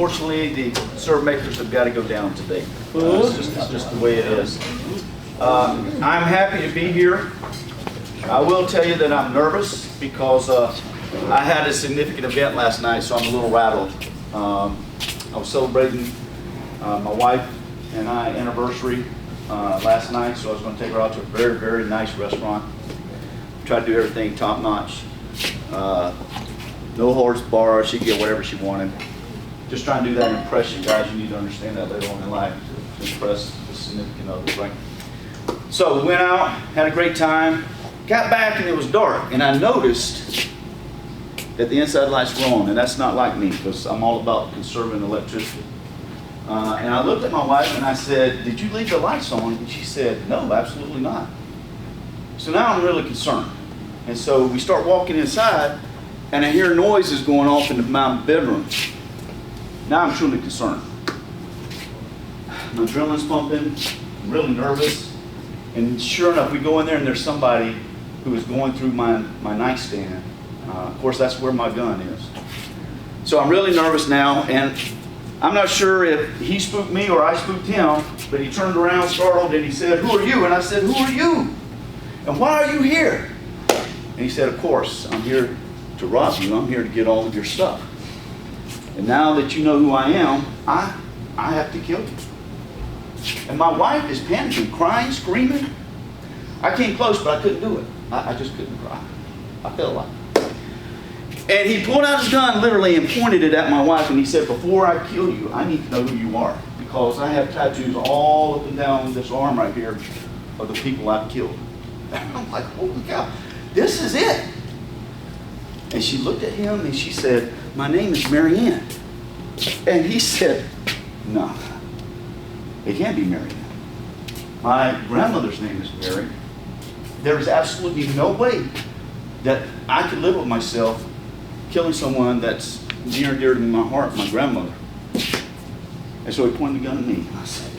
unfortunately, the serve makers have got to go down today. It's just the way it is. I'm happy to be here. I will tell you that I'm nervous because I had a significant event last night, so I'm a little rattled. I was celebrating my wife and I anniversary last night, so I was going to take her out to a very, very nice restaurant. Try to do everything top notch. No horse bar, she could get whatever she wanted. Just trying to do that and impress you guys. You need to understand that later on in life to impress the significant others, right? So we went out, had a great time, got back and it was dark, and I noticed that the inside lights were on, and that's not like me because I'm all about conserving electricity. And I looked at my wife and I said, "Did you leave the lights on?" And she said, "No, absolutely not." So now I'm really concerned. And so we start walking inside, and I hear noises going off in my bedroom. Now I'm truly concerned. My adrenaline's pumping, I'm really nervous. And sure enough, we go in there and there's somebody who is going through my nightstand. Of course, that's where my gun is. So I'm really nervous now, and I'm not sure if he spooked me or I spooked him, but he turned around, startled, and he said, "Who are you?" And I said, "Who are you? And why are you here?" And he said, "Of course, I'm here to rob you. I'm here to get all of your stuff. And now that you know who I am, I have to kill you." And my wife is panicking, crying, screaming. I came close, but I couldn't do it. I just couldn't cry. I felt like it. And he pulled out his gun literally and pointed it at my wife, and he said, "Before I kill you, I need to know who you are, because I have tattoos all up and down this arm right here of the people I've killed." And I'm like, holy cow, this is it. And she looked at him and she said, "My name is Mary Ann." And he said, "No, it can't be Mary Ann. My grandmother's name is Mary. There is absolutely no way that I could live with myself killing someone that's near and dear to my heart, my grandmother." And so he pointed the gun at me. I said,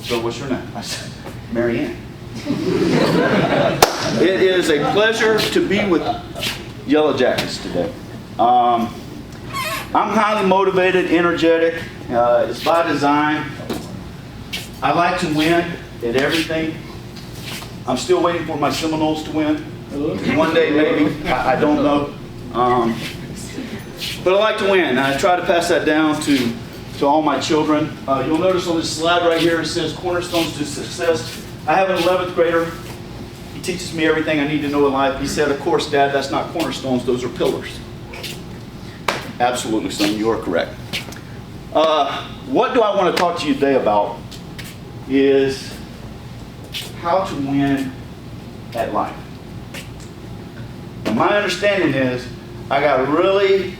"So what's your name?" I said, "Mary Ann." It is a pleasure to be with Yellow Jackets today. I'm highly motivated, energetic. It's by design. I like to win at everything. I'm still waiting for my Seminoles to win. One day maybe, I don't know. But I like to win. I try to pass that down to all my children. You'll notice on this slide right here it says Cornerstones to Success. I have an 11th grader. He teaches me everything I need to know in life. He said, "Of course, Dad, that's not cornerstones, those are pillars." Absolutely, son, you are correct. What do I want to talk to you today about is how to win at life. And my understanding is I got really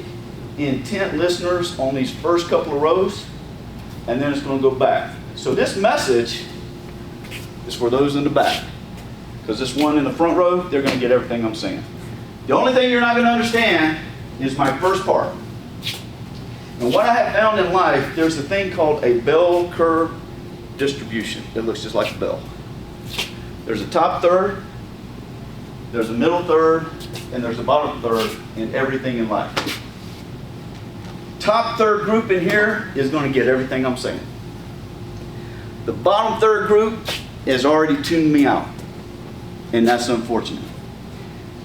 intent listeners on these first couple of rows, and then it's going to go back. So this message is for those in the back. Because this one in the front row, they're going to get everything I'm saying. The only thing you're not going to understand is my first part. And what I have found in life, there's a thing called a bell curve distribution. It looks just like a bell. There's a top third, there's a middle third, and there's a bottom third in everything in life. Top third group in here is going to get everything I'm saying. The bottom third group has already tuned me out, and that's unfortunate.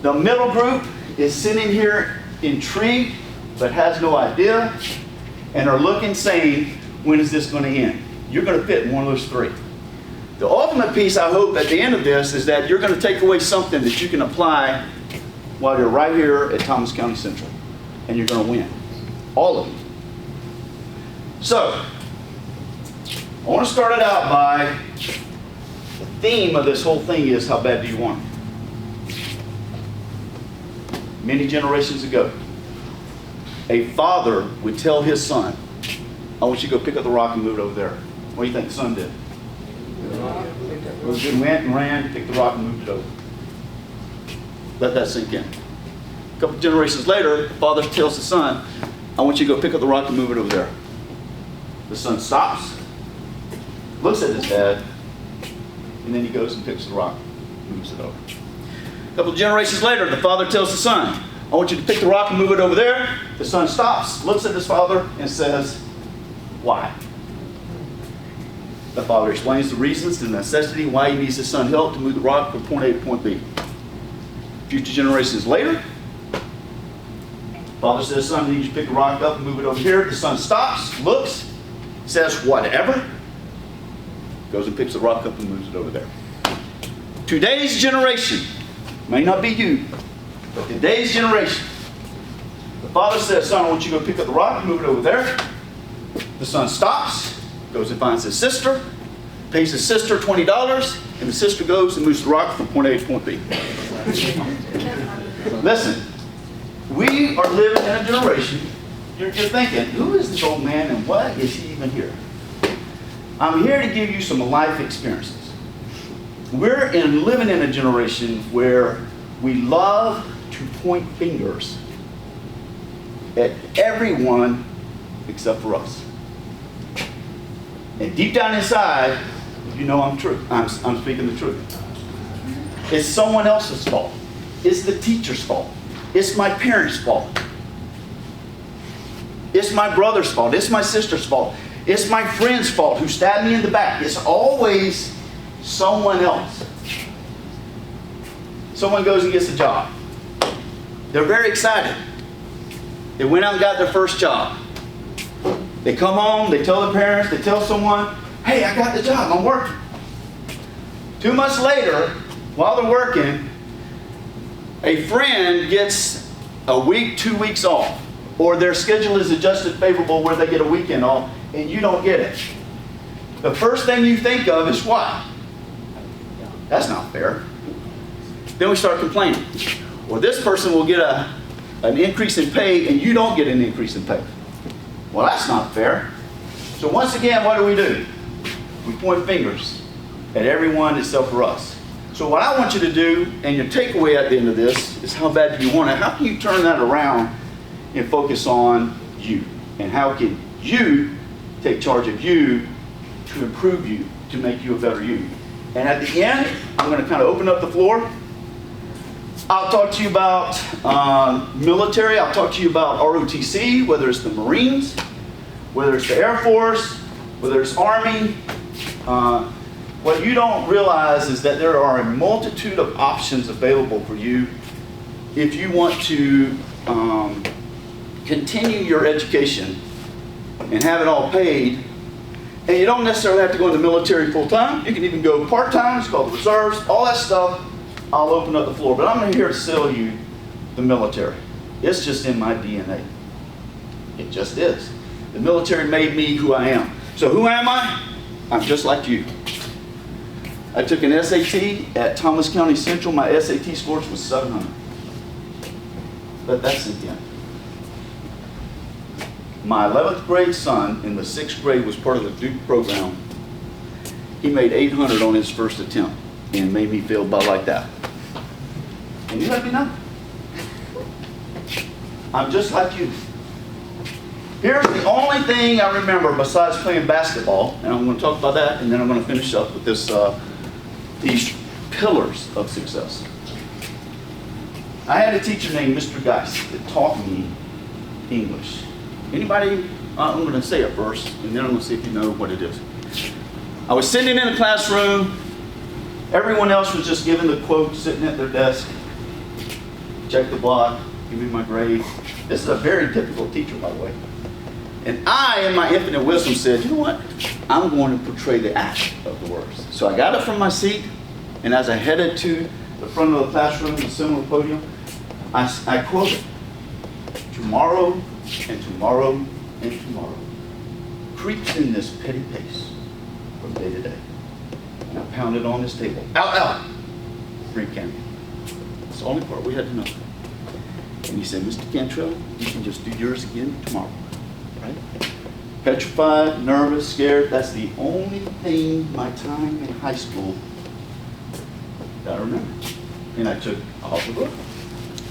The middle group is sitting here intrigued but has no idea and are looking saying, "When is this going to end?" You're going to fit in one of those three. The ultimate piece, I hope, at the end of this is that you're going to take away something that you can apply while you're right here at Thomas County Central, and you're going to win. All of you. So, I want to start it out by the theme of this whole thing is, how bad do you want it? Many generations ago, a father would tell his son, "I want you to go pick up the rock and move it over there." What do you think the son did? He went and ran, picked the rock and moved it over. Let that sink in. A couple generations later, the father tells the son, "I want you to go pick up the rock and move it over there." The son stops, looks at his dad, and then he goes and picks the rock, moves it over. A couple of generations later, the father tells the son, I want you to pick the rock and move it over there. The son stops, looks at his father, and says, why? The father explains the reasons, the necessity, why he needs his son help to move the rock from point A to point B. Future generations later, father says, son, I need you to pick the rock up and move it over here. The son stops, looks, says, whatever. Goes and picks the rock up and moves it over there. Today's generation, may not be you, but today's generation, the father says, son, I want you to go pick up the rock and move it over there. The son stops, goes and finds his sister, pays his sister $20, and the sister goes and moves the rock from point A to point B. Listen, we are living in a generation, you're thinking, who is this old man and why is he even here? I'm here to give you some life experiences. We're living in a generation where we love to point fingers at everyone except for us. And deep down inside, you know I'm true. I'm speaking the truth. It's someone else's fault. It's the teacher's fault. It's my parents' fault. It's my brother's fault. It's my sister's fault. It's my friend's fault who stabbed me in the back. It's always someone else. Someone goes and gets a job. They're very excited. They went out and got their first job. They come home, they tell their parents, they tell someone, hey, I got the job, I'm working. 2 months later, while they're working, a friend gets a week, 2 weeks off, or their schedule is adjusted favorable where they get a weekend off, and you don't get it. The first thing you think of is what? That's not fair. Then we start complaining. Or this person will get an increase in pay, and you don't get an increase in pay. Well, that's not fair. So once again, what do? We point fingers at everyone except for us. So what I want you to do, and your takeaway at the end of this, is how bad do you want it? How can you turn that around and focus on you? And how can you take charge of you to improve you, to make you a better you? And at the end, I'm going to kind of open up the floor. I'll talk to you about military. I'll talk to you about ROTC, whether it's the Marines, whether it's the Air Force, whether it's Army. What you don't realize is that there are a multitude of options available for you if you want to continue your education and have it all paid. And you don't necessarily have to go in the military full time. You can even go part time. It's called the reserves. All that stuff. I'll open up the floor, but I'm here to sell you the military. It's just in my DNA. It just is. The military made me who I am. So who am I? I'm just like you. I took an SAT at Thomas County Central. My SAT scores was 700. Let that sink in. My 11th grade son in the 6th grade was part of the Duke program. He made 800 on his first attempt and made me feel about like that. And you let me know. I'm just like you. Here's the only thing I remember besides playing basketball, and I'm going to talk about that, and then I'm going to finish up with this, these pillars of success. I had a teacher named Mr. Geist that taught me English. Anybody? I'm going to say it first, and then I'm going to see if you know what it is. I was sitting in a classroom. Everyone else was just given the quote, sitting at their desk. Check the block, give me my grade. This is a very difficult teacher, by the way. And I, in my infinite wisdom, said, you know what? I'm going to portray the act of the words. So I got up from my seat, and as I headed to the front of the classroom, the seminar podium, I quoted, tomorrow and tomorrow and tomorrow creeps in this petty pace from day to day. And I pounded on this table. Out, out! Drink candy. That's the only part we had to know. And he said, Mr. Cantrell, you can just do yours again tomorrow. Right? Petrified, nervous, scared. That's the only thing my time in high school that I remember. And I took algebra.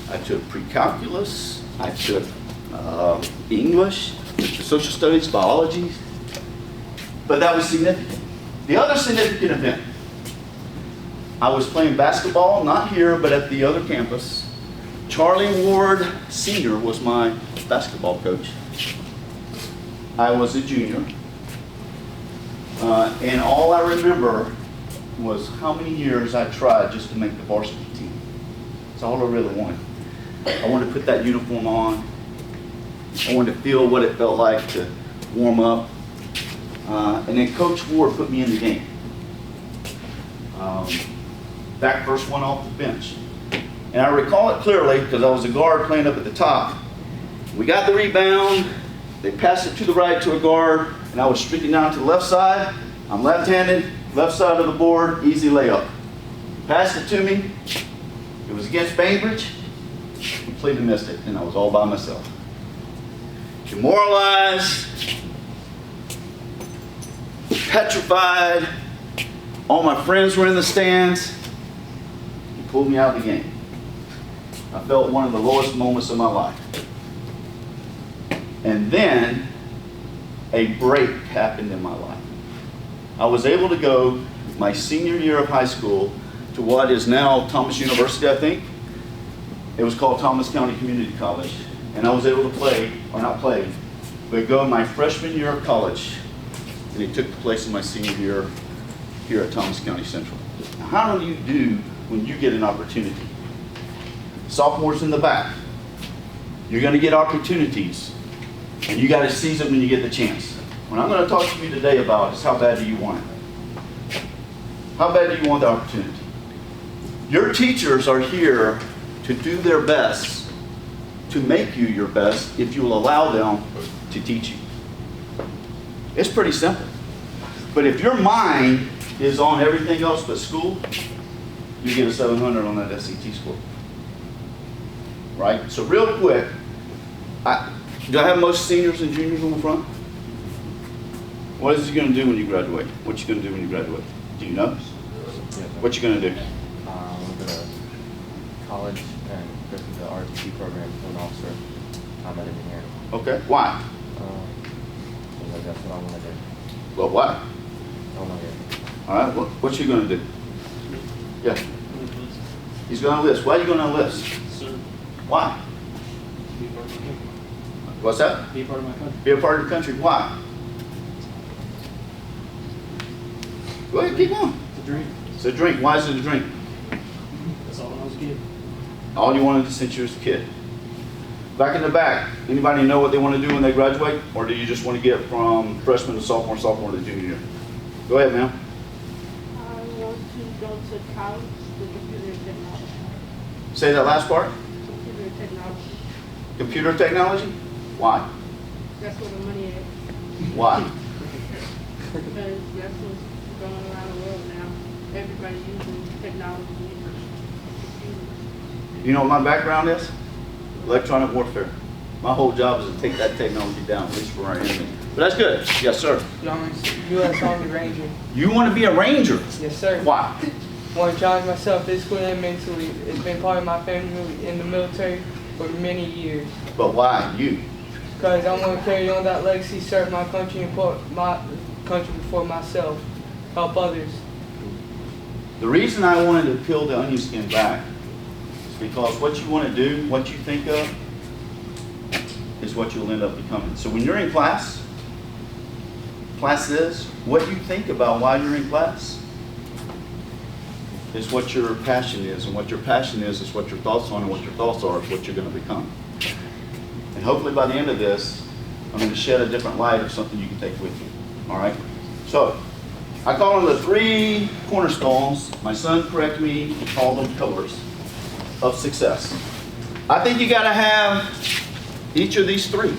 I took pre-calculus. I took English, social studies, biology. But that was significant. The other significant event, I was playing basketball, not here, but at the other campus. Charlie Ward Sr. was my basketball coach. I was a junior. And all I remember was how many years I tried just to make the varsity team. That's all I really wanted. I wanted to put that uniform on. I wanted to feel what it felt like to warm up. And then Coach Ward put me in the game. Back first one off the bench. And I recall it clearly because I was a guard playing up at the top. We got the rebound. They passed it to the right to a guard, and I was streaking down to the left side. I'm left-handed, left side of the board, easy layup. Passed it to me. It was against Bainbridge. Completely missed it, and I was all by myself. Demoralized, petrified. All my friends were in the stands. He pulled me out of the game. I felt one of the lowest moments of my life. And then a break happened in my life. I was able to go my senior year of high school to what is now Thomas University, I think. It was called Thomas County Community College. And I was able to play, or not play, but go my freshman year of college. And it took place in my senior year here at Thomas County Central. Now, how do you do when you get an opportunity? Sophomores in the back. You're going to get opportunities. And you got to seize it when you get the chance. What I'm going to talk to you today about is how bad do you want it? How bad do you want the opportunity? Your teachers are here to do their best to make you your best if you will allow them to teach you. It's pretty simple. But if your mind is on everything else but school, you get a 700 on that SAT score. Right? So real quick, do I have most seniors and juniors on the front? What is he going to do when you graduate? What you going to do when you graduate? Do you know? What you going to do? I'm going to college and go to the ROTC program for an officer. I'm an engineer. Okay. Why? Because that's what I want to do. Well, why? I don't know yet. All right. What's you going to do? Yeah. He's going to enlist. Why are you going to enlist? Sir, Why? be part of my country. What's that? Be part of my country. Be a part of the country. Why? Go ahead, keep on. It's a dream. It's a drink. Why is it a drink? That's all I was getting. All you wanted since you was a kid. Back in the back, anybody know what they want to do when they graduate? Or do you just want to get from freshman to sophomore, sophomore to junior year? Go ahead, ma'am. I want to go to college with computer technology. Say that last part. Computer technology. Computer technology? Why? That's where the money is. Why? Because that's what's going around the world now. Everybody's using technology and computers. You know what my background is? Electronic warfare. My whole job is to take that technology down, at least for our enemy. But that's good. Yes, sir. U.S. Army Ranger. You want to be a ranger? Yes, sir. Why? I want to challenge myself physically and mentally. It's been part of my family in the military for many years. But why you? Because I want to carry on that legacy, serve my country and put my country before myself. Help others. The reason I wanted to peel the onion skin back is because what you want to do, what you think of, is what you'll end up becoming. So when you're in classes, what you think about while you're in class is what your passion is, and what your passion is what your thoughts are, and what your thoughts are is what you're going to become. And hopefully by the end of this, I'm going to shed a different light of something you can take with you. All right? So, I call them the 3 cornerstones. My son corrected me and called them pillars of success. I think you got to have each of these 3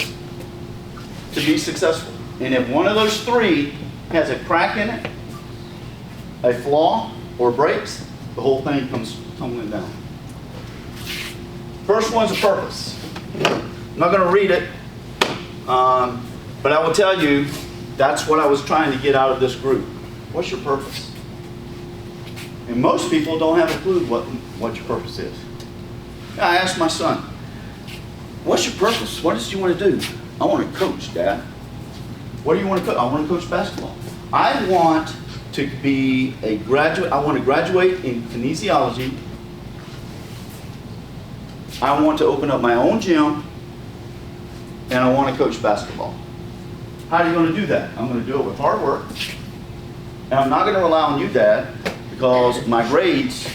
to be successful. And if one of those 3 has a crack in it, a flaw, or breaks, the whole thing comes tumbling down. First one's a purpose. I'm not going to read it, but I will tell you that's what I was trying to get out of this group. What's your purpose? And most people don't have a clue what your purpose is. I asked my son, what's your purpose? What does you want to do? I want to coach, Dad. What do you want to coach? I want to coach basketball. I want to be a graduate. I want to graduate in kinesiology I want to open up my own gym, and I want to coach basketball. How are you going to do that? I'm going to do it with hard work. And I'm not going to rely on you, Dad, because my grades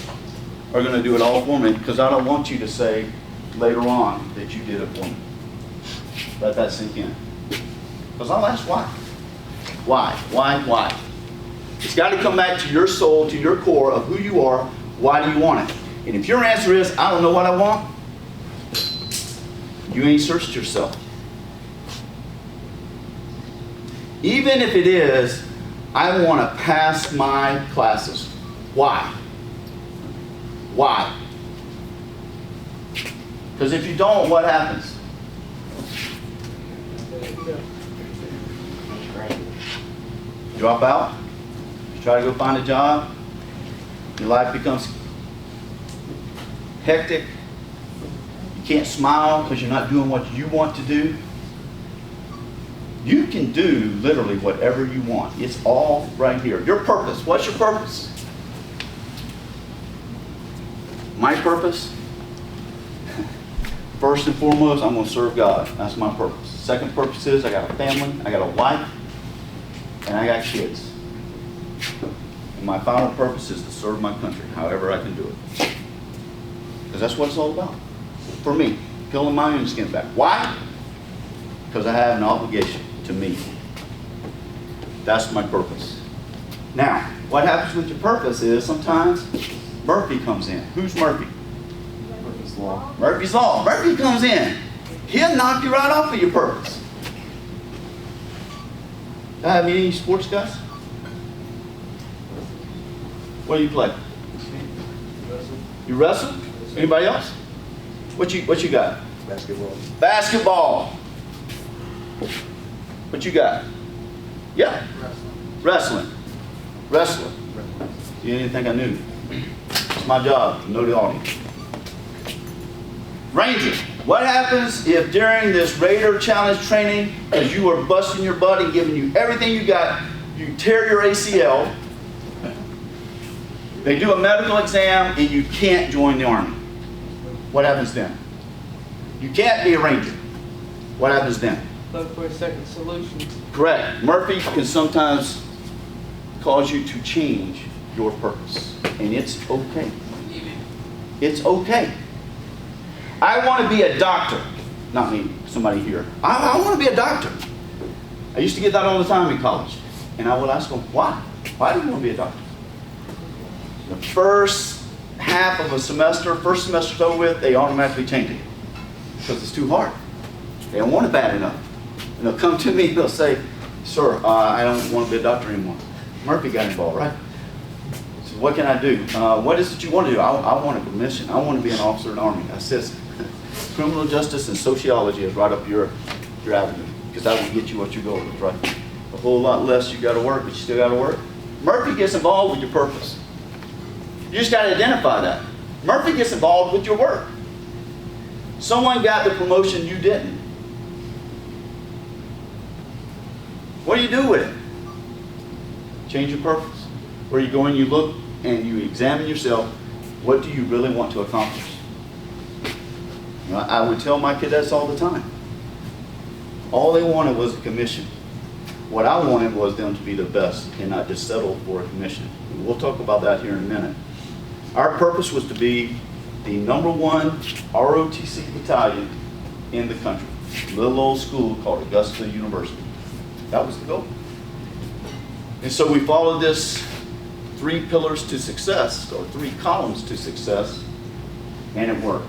are going to do it all for me, because I don't want you to say later on that you did it for me. Let that sink in. Because I'll ask why. Why? It's got to come back to your soul, to your core of who you are. Why do you want it? And if your answer is, I don't know what I want, you ain't searched yourself. Even if it is, I want to pass my classes. Why? Why? Because if you don't, what happens? Drop out. You try to go find a job. Your life becomes hectic. You can't smile because you're not doing what you want to do. You can do literally whatever you want. It's all right here. Your purpose. What's your purpose? My purpose? First and foremost, I'm going to serve God. That's my purpose. Second purpose is I got a family, I got a wife, and I got kids. And my final purpose is to serve my country, however I can do it. Because that's what it's all about. For me, peeling my own skin back. Why? Because I have an obligation to me. That's my purpose. Now, what happens with your purpose is sometimes Murphy comes in. Who's Murphy? Murphy's Law. Murphy's Law. Murphy comes in. He'll knock you right off of your purpose. Any sports guys? What do you play? You wrestle? Anybody else? What you got? Basketball. Basketball. What you got? Yeah. Wrestling. You didn't think I knew. It's my job to know the audience. Ranger. What happens if during this Raider Challenge training, as you are busting your butt and giving you everything you got, you tear your ACL, they do a medical exam, and you can't join the Army? What happens then? You can't be a Ranger. What happens then? Look for a second solution. Correct. Murphy can sometimes cause you to change your purpose, and it's okay. It's okay. I want to be a doctor. Not me, somebody here. I want to be a doctor. I used to get that all the time in college. And I would ask them, why? Why do you want to be a doctor? The first half of a semester, first semester's over with, they automatically change it. Because it's too hard. They don't want it bad enough. And they'll come to me and they'll say, sir, I don't want to be a doctor anymore. Murphy got involved, right? So what can I do? What is it you want to do? I want a commission. I want to be an officer in the Army. I says, criminal justice and sociology is right up your avenue. Because that will get you what you go with, right? A whole lot less you got to work, but you still got to work. Murphy gets involved with your purpose. You just got to identify that. Murphy gets involved with your work. Someone got the promotion you didn't. What do you do with it? Change your purpose. Where you go and you look and you examine yourself. What do you really want to accomplish? You know, I would tell my cadets all the time. All they wanted was a commission. What I wanted was them to be the best and not just settle for a commission. And we'll talk about that here in a minute. Our purpose was to be the #1 ROTC battalion in the country. A little old school called Augusta University. That was the goal. And so we followed this 3 pillars to success, or 3 columns to success, and it worked.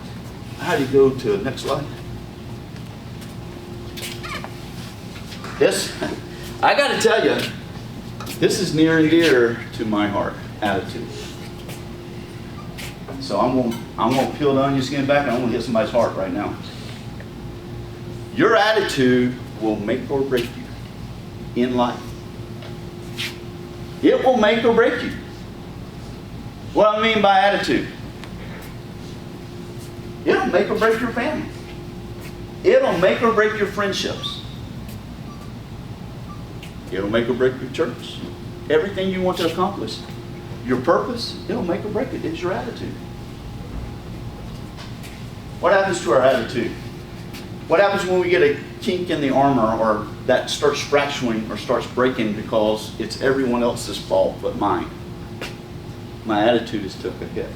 How do you go to the next slide? This, I got to tell you, this is near and dear to my heart, attitude. So I'm going to peel the onion skin back and I'm going to hit somebody's heart right now. Your attitude will make or break you in life. It will make or break you. What I mean by attitude? It'll make or break your family. It'll make or break your friendships. It'll make or break your church. Everything you want to accomplish. Your purpose, it'll make or break it. It's your attitude. What happens to our attitude? What happens when we get a kink in the armor, or that starts fracturing or starts breaking because it's everyone else's fault but mine? My attitude is took a hit.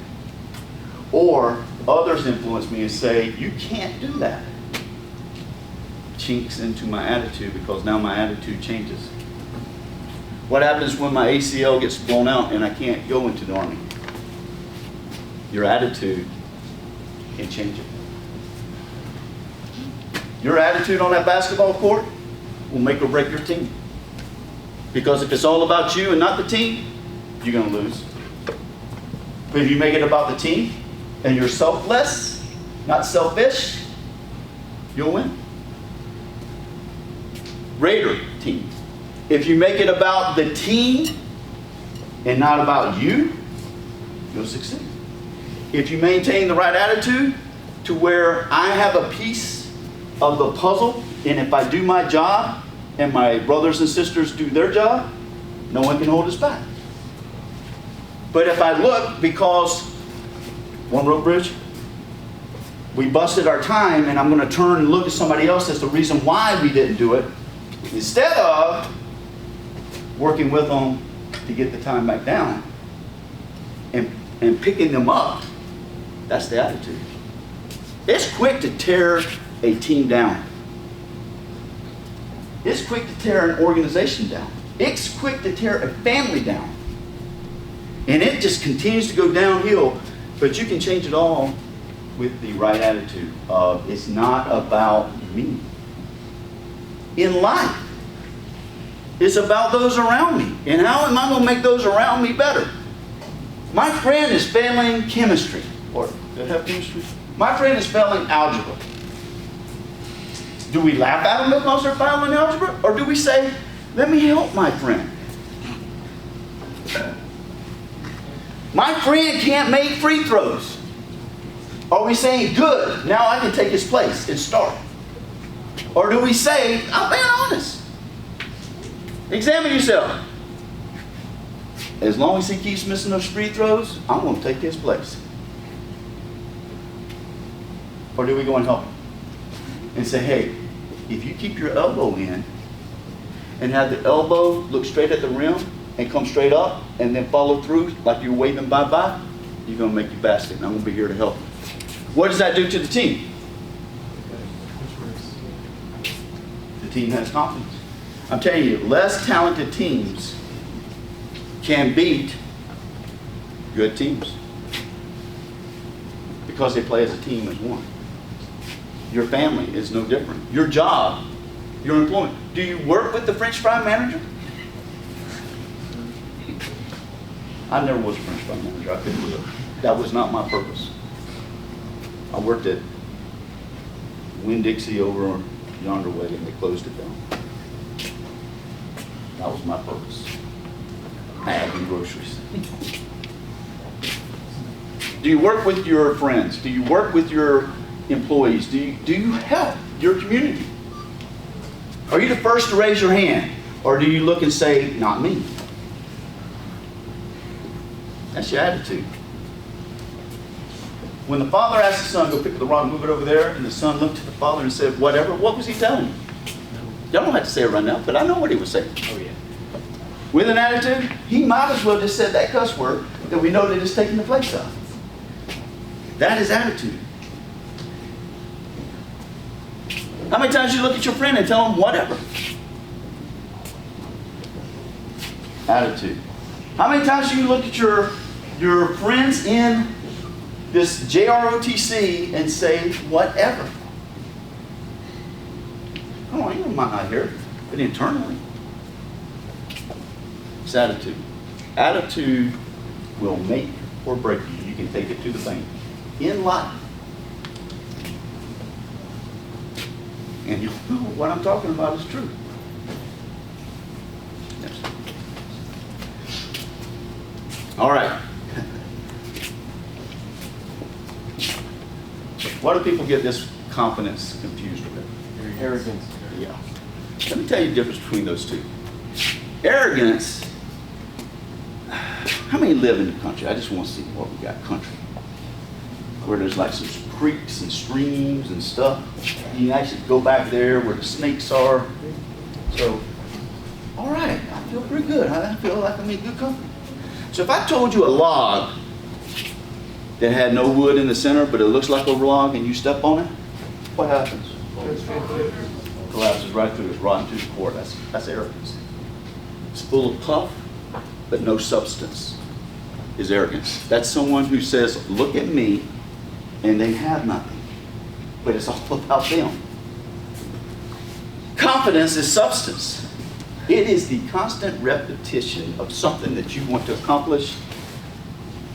Or others influence me and say, you can't do that. Chinks into my attitude because now my attitude changes. What happens when my ACL gets blown out and I can't go into the Army? Your attitude can change it. Your attitude on that basketball court will make or break your team. Because if it's all about you and not the team, you're going to lose. But if you make it about the team and you're selfless, not selfish, you'll win. Raider team. If you make it about the team and not about you, you'll succeed. If you maintain the right attitude to where I have a piece of the puzzle, and if I do my job and my brothers and sisters do their job, no one can hold us back. But if I look, because one rope bridge, we busted our time and I'm going to turn and look at somebody else as the reason why we didn't do it, instead of working with them to get the time back down and picking them up, that's the attitude. It's quick to tear a team down. It's quick to tear an organization down. It's quick to tear a family down. And it just continues to go downhill, but you can change it all with the right attitude of it's not about me. In life, it's about those around me. And how am I going to make those around me better? My friend is failing chemistry. Or, did I have chemistry? My friend is failing algebra. Do we laugh at them because they're failing algebra? Or do we say, let me help my friend? My friend can't make free throws. Are we saying, good, now I can take his place and start? Or do we say, I'm being honest? Examine yourself. As long as he keeps missing those free throws, I'm going to take his place. Or do we go and help him? And say, hey, if you keep your elbow in and have the elbow look straight at the rim and come straight up and then follow through like you're waving bye-bye, you're going to make your basket and I'm going to be here to help you. What does that do to the team? The team has confidence. I'm telling you, less talented teams can beat good teams because they play as a team as one. Your family is no different. Your job, your employment. Do you work with the French fry manager? I never was a French fry manager. I couldn't do it. That was not my purpose. I worked at Winn-Dixie over yonder way and they closed it down. That was my purpose. Bagging groceries. Do you work with your friends? Do you work with your employees? Do you help your community? Are you the first to raise your hand? Or do you look and say, not me? That's your attitude. When the father asked the son, go pick up the rod and move it over there, and the son looked at the father and said, whatever, what was he telling you? Y'all don't have to say it right now, but I know what he was saying. Oh, yeah. With an attitude, he might as well just said that cuss word that we know that it's taking the place of. That is attitude. How many times you look at your friend and tell them whatever? Attitude. How many times do you look at your friends in this JROTC and say whatever? Come on, you might not hear it, but internally. It's attitude. Attitude will make or break you. You can take it to the bank. In life. And you'll know what I'm talking about is true. Yes. All right. Why do people get this confidence confused with? Arrogance. Yeah. Let me tell you the difference between those two. Arrogance. How many live in the country? I just want to see what we got. Country. where there's like some creeks and streams and stuff. You can actually go back there where the snakes are. So, all right, I feel pretty good. I feel like I'm in good company. So if I told you a log that had no wood in the center, but it looks like a log, and you step on it, what happens? Collapses right through, it's rotten to the core. That's arrogance. It's full of puff, but no substance is arrogance. That's someone who says, look at me, and they have nothing. But it's all about them. Confidence is substance. It is the constant repetition of something that you want to accomplish,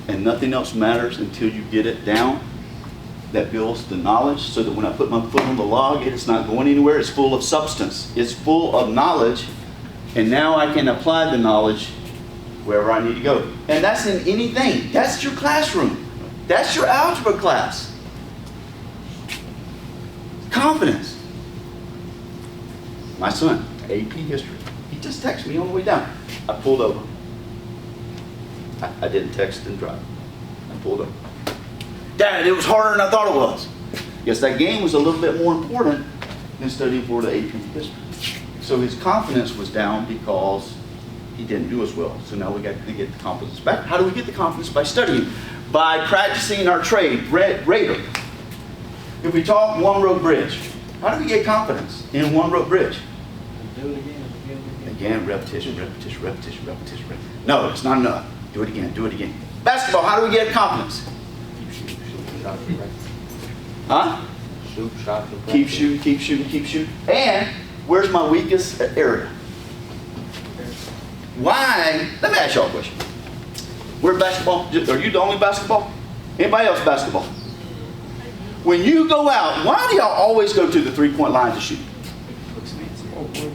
and nothing else matters until you get it down. That builds the knowledge, so that when I put my foot on the log, it's not going anywhere. It's full of substance. It's full of knowledge, and now I can apply the knowledge wherever I need to go. And that's in anything. That's your classroom. That's your algebra class. Confidence. My son, AP history. He just texted me on the way down. I pulled over. I didn't text and drive. I pulled over. Dad, it was harder than I thought it was. Yes, that game was a little bit more important than studying for the AP history. So his confidence was down because he didn't do as well. So now we got to get the confidence back. How do we get the confidence? By studying. By practicing our trade, radar. If we talk one-road bridge, how do we get confidence in one-road bridge? Do it again. Again, repetition. No, it's not enough. Do it again, do it again. Basketball, how do we get confidence? Huh? Shoot, shots, and Keep shooting. And where's my weakest area? Why? Let me ask y'all a question. We're basketball. Are you the only basketball? Anybody else basketball? When you go out, why do y'all always go to the three-point line to shoot?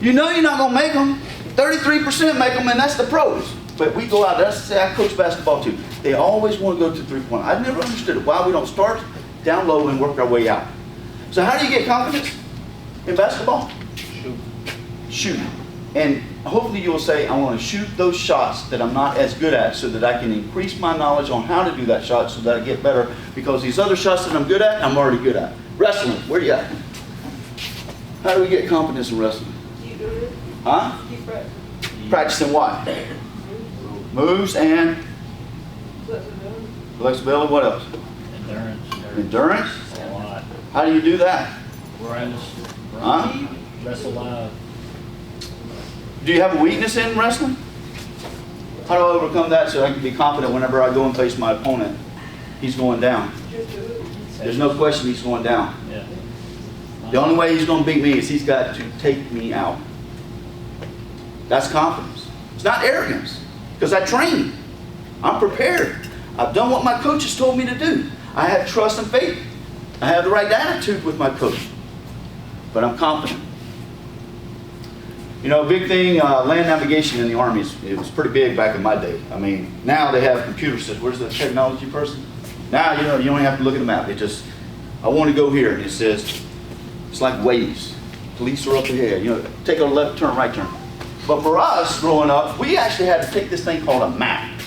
You know you're not going to make them. 33% make them, and that's the pros. But we go out, I coach basketball too. They always want to go to the three-point line. I never understood it. Why we don't start down low and work our way out. So how do you get confidence in basketball? Shoot. And hopefully you'll say, I want to shoot those shots that I'm not as good at so that I can increase my knowledge on how to do that shot so that I get better, because these other shots that I'm good at, I'm already good at. Wrestling, where you at? How do we get confidence in wrestling? Huh? Practicing what? Moves and flexibility. What else? Endurance. A lot. How do you do that? Run. Wrestle live. Do you have a weakness in wrestling? How do I overcome that so I can be confident whenever I go and face my opponent? He's going down. There's no question he's going down. Yeah. The only way he's going to beat me is he's got to take me out. That's confidence. It's not arrogance, because I train. I'm prepared. I've done what my coaches told me to do. I have trust and faith. I have the right attitude with my coach. But I'm confident. You know, a big thing, land navigation in the Army, it was pretty big back in my day. I mean, now they have computer systems. Where's the technology person? Now, you know, you don't have to look at the map. It just, I want to go here. And it says, it's like Waze. Police are up ahead. You know, take a left turn, right turn. But for us, growing up, we actually had to take this thing called a map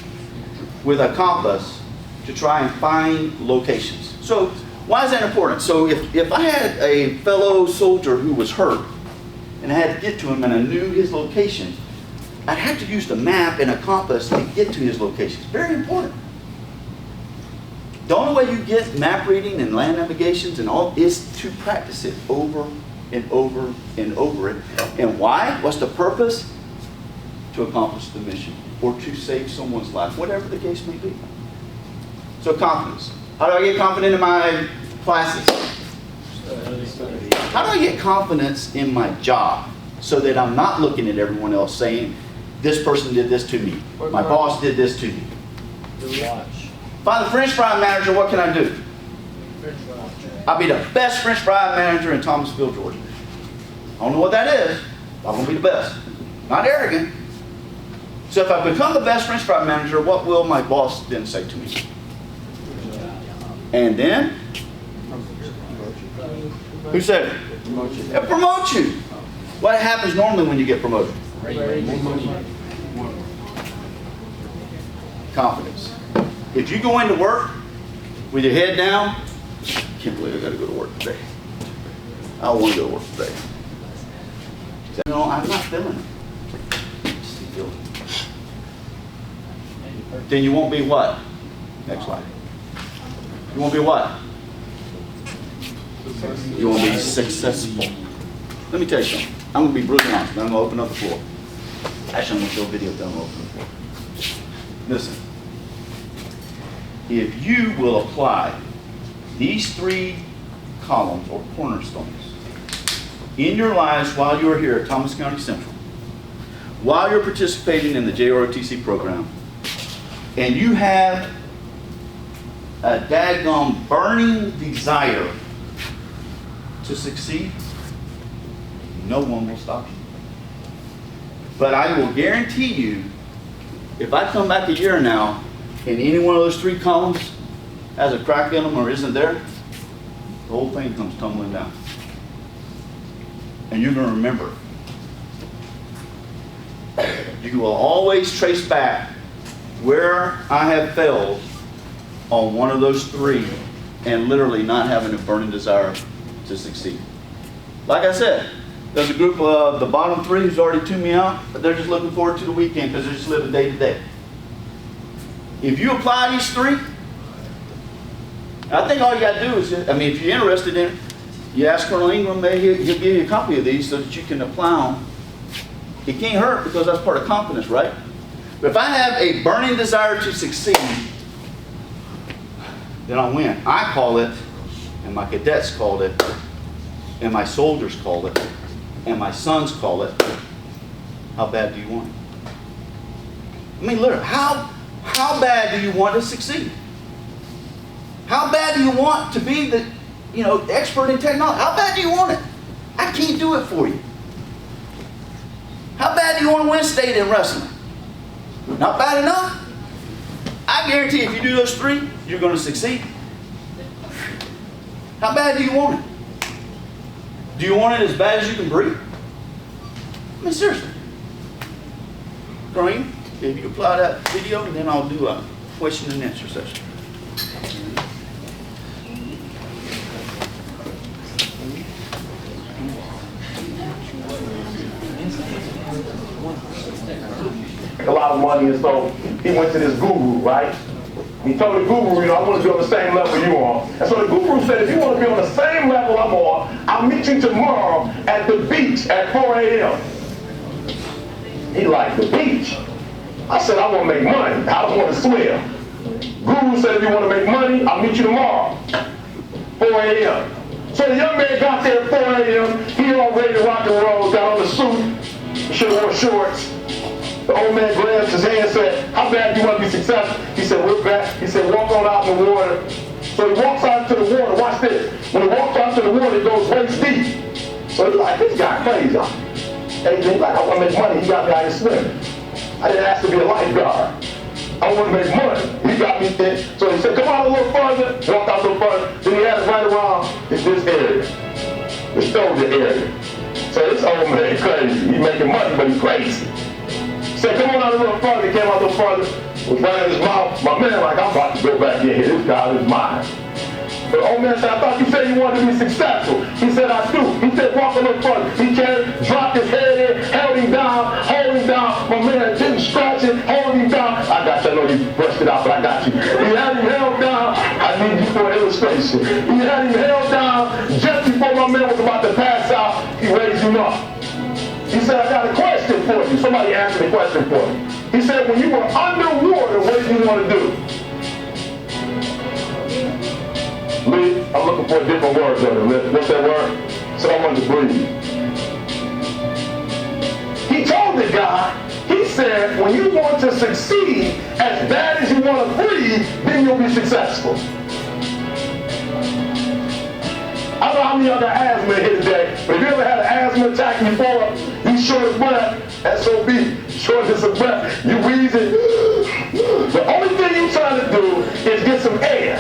with a compass to try and find locations. So why is that important? So if I had a fellow soldier who was hurt, and I had to get to him and I knew his location, I'd have to use the map and a compass to get to his location. It's very important. The only way you get map reading and land navigations and all is to practice it over and over and over it. And why? What's the purpose? To accomplish the mission or to save someone's life, whatever the case may be. So confidence. How do I get confident in my classes? How do I get confidence in my job so that I'm not looking at everyone else saying, this person did this to me, my boss did this to me? Watch. If I'm the French fry manager, what can I do? I'll be the best French fry manager in Thomasville, Georgia. I don't know what that is, but I'm going to be the best. Not arrogant. So if I become the best French fry manager, what will my boss then say to me? And then? Who said it? It promotes you. What happens normally when you get promoted? Confidence. If you go into work with your head down. Can't believe I gotta go to work today. I don't want to go to work today. No, I'm not feeling it. Just feel it. Then you won't be what? Next slide. You won't be what? You won't be successful. Let me tell you something. I'm going to be brutally honest. I'm going to open up the floor. Actually, I'm going to show a video that I'm going to open the floor. Listen. If you will apply these 3 columns or cornerstones in your lives while you're here at Thomas County Central, while you're participating in the JROTC program, and you have a daggone burning desire to succeed, no one will stop you. But I will guarantee you, if I come back a year now and any one of those 3 columns has a crack in them or isn't there, the whole thing comes tumbling down. And you're going to remember. You will always trace back where I have failed on one of those 3 and literally not having a burning desire to succeed. Like I said, there's a group of the bottom 3 who's already tuned me out, but they're just looking forward to the weekend because they're just living day to day. If you apply these 3, I think all you got to do is, if you're interested in it, you ask Colonel Ingram, maybe he'll give you a copy of these so that you can apply them. It can't hurt because that's part of confidence, right? But if I have a burning desire to succeed, then I'll win. I call it, and my cadets called it, and my soldiers called it, and my sons call it, how bad do you want it? I mean, literally, how bad do you want to succeed? How bad do you want to be the expert in technology? How bad do you want it? I can't do it for you. How bad do you want to win state in wrestling? Not bad enough? I guarantee if you do those 3, you're going to succeed. How bad do you want it? Do you want it as bad as you can breathe? I mean, seriously. Green, if you apply that video, then I'll do a question and answer session. A lot of money, and so he went to this guru, right? He told the guru, I want to be on the same level you are. And so the guru said, if you want to be on the same level I'm on, I'll meet you tomorrow at the beach at 4 a.m. He liked the beach. I said, I want to make money. I don't want to swim. Guru said, if you want to make money, I'll meet you tomorrow, 4 a.m. So the young man got there at 4 a.m. He all ready to rock and roll, got on the suit, should have worn shorts. The old man grabs his hand and said, how bad do you want to be successful? He said, we're back. He said, walk on out in the water. So he walks out to the water. Watch this. When he walks out to the water, it goes waist deep. So he's like, this guy crazy. And he's like, I want to make money. He got me out here swimming. I didn't ask to be a lifeguard. I want to make money. He got me there. So he said, come out a little further. Walked out a little further. Then he had it right around in this area. The shoulder area. So this old man crazy. He's making money, but he's crazy. He said, come on out a little further. He came out a little further. Was right in his mouth. My man like, I'm about to go back in here. This guy is mine. But the old man said, I thought you said you wanted to be successful. He said, I do. He said, walk a little further. He came, dropped his head in, held him down, hold him down. My man didn't scratch it, hold him down. I got you. I know you brushed it out, but I got you. He had him held down. I need you for an illustration. He had him held down. Just before my man was about to pass out, he raised him up. He said, I got a question for you. Somebody answered the question for me. He said, when you were underwater, what did you want to do? Lee, I'm looking for a different word, brother. What's that word? So I wanted to breathe. He told the guy, he said, when you want to succeed as bad as you want to breathe, then you'll be successful. I don't know how many of y'all got asthma here today, but if you ever had an asthma attack before, you short of breath, S.O.B., shortness of breath, you wheezing. The only thing you're trying to do is get some air.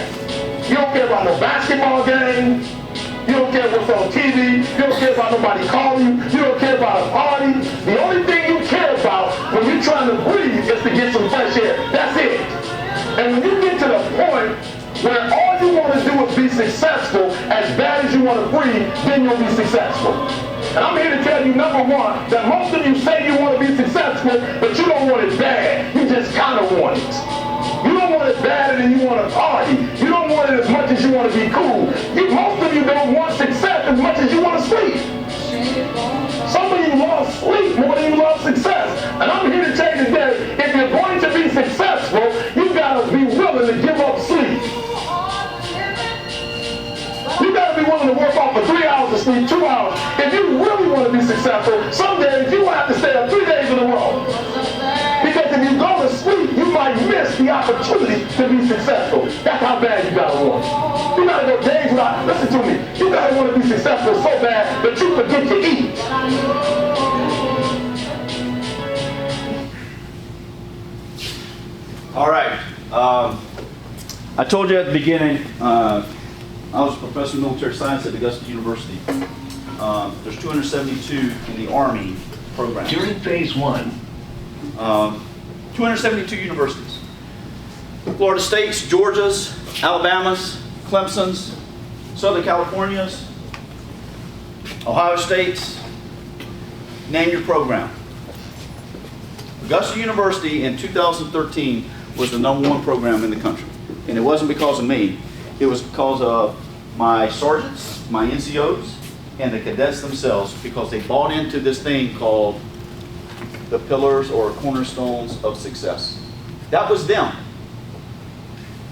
You don't care about no basketball game. You don't care what's on TV. You don't care about nobody calling you. You don't care about a party. The only thing you care about when you're trying to breathe is to get some fresh air. That's it. And when you get to the point where all you would be successful as bad as you want to breathe, then you'll be successful. And I'm here to tell you, number one, that most of you say you want to be successful, but you don't want it bad. You just kind of want it. You don't want it better than you want to party. You don't want it as much as you want to be cool. Most of you don't want success as much as you want to sleep. Some of you love sleep more than you love success. And I'm here to tell you today, if you're going to be successful, you got to be willing to give up sleep. You got to be willing to work off for 3 hours of sleep, 2 hours. If you really want to be successful, some days you will have to stay up 3 days in a row. Because if you go to sleep, you might miss the opportunity to be successful. That's how bad you got to want it. You got to go days without, listen to me, you got to want to be successful so bad that you forget to eat. All right. I told you at the beginning, I was a professor of military science at Augusta University. There's 272 in the Army program. During phase 1, 272 universities. Florida States, Georgias, Alabamas, Clemson's, Southern California's, Ohio State's. Name your program. Augusta University in 2013 was the #1 program in the country. And it wasn't because of me. It was because of my sergeants, my NCOs, and the cadets themselves, because they bought into this thing called the pillars or cornerstones of success. That was them.